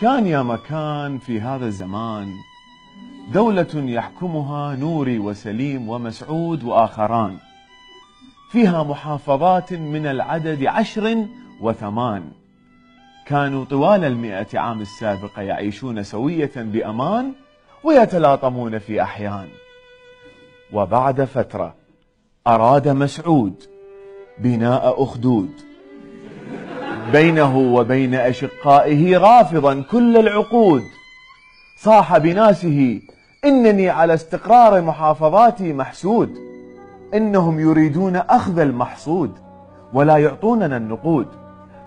كان يا مكان في هذا الزمان دولة يحكمها نوري وسليم ومسعود وآخران، فيها محافظات من العدد 10 و8. كانوا طوال 100 عام السابقة يعيشون سوية بأمان ويتلاطمون في أحيان. وبعد فترة أراد مسعود بناء أخدود بينه وبين أشقائه رافضا كل العقود. صاح بناسه: إنني على استقرار محافظاتي محسود، إنهم يريدون أخذ المحصود ولا يعطوننا النقود،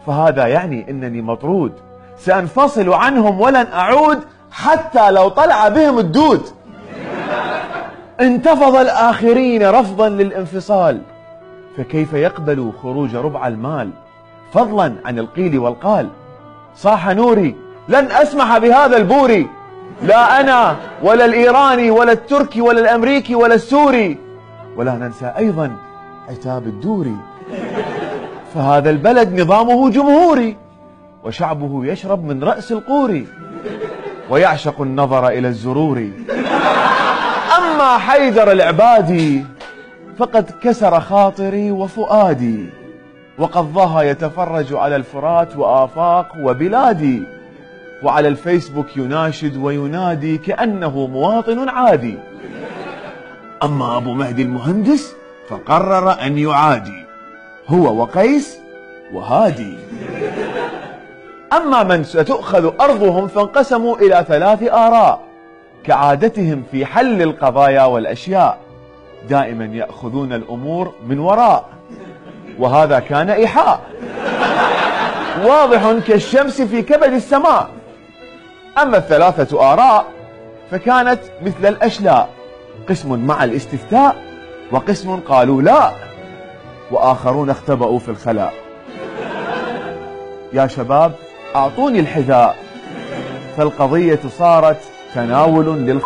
فهذا يعني أنني مطرود، سأنفصل عنهم ولن أعود حتى لو طلع بهم الدود. انتفض الآخرين رفضا للانفصال، فكيف يقبلوا خروج ربع المال فضلا عن القيل والقال. صاح نوري: لن أسمح بهذا البوري، لا أنا ولا الإيراني ولا التركي ولا الأمريكي ولا السوري، ولا ننسى أيضا عتاب الدوري، فهذا البلد نظامه جمهوري وشعبه يشرب من رأس القوري ويعشق النظر إلى الزرور. أما حيدر العبادي فقد كسر خاطري وفؤادي، وقد ظهر يتفرج على الفرات وآفاق وبلادي، وعلى الفيسبوك يناشد وينادي كأنه مواطن عادي. أما أبو مهدي المهندس فقرر أن يعادي هو وقيس وهادي. أما من ستؤخذ أرضهم فانقسموا إلى 3 آراء كعادتهم في حل القضايا والأشياء، دائما يأخذون الأمور من وراء، وهذا كان إيحاء واضح كالشمس في كبد السماء. أما ال3 آراء فكانت مثل الأشلاء، قسم مع الاستفتاء وقسم قالوا لا، وآخرون اختبأوا في الخلاء. يا شباب أعطوني الحذاء، فالقضية صارت تناول للخ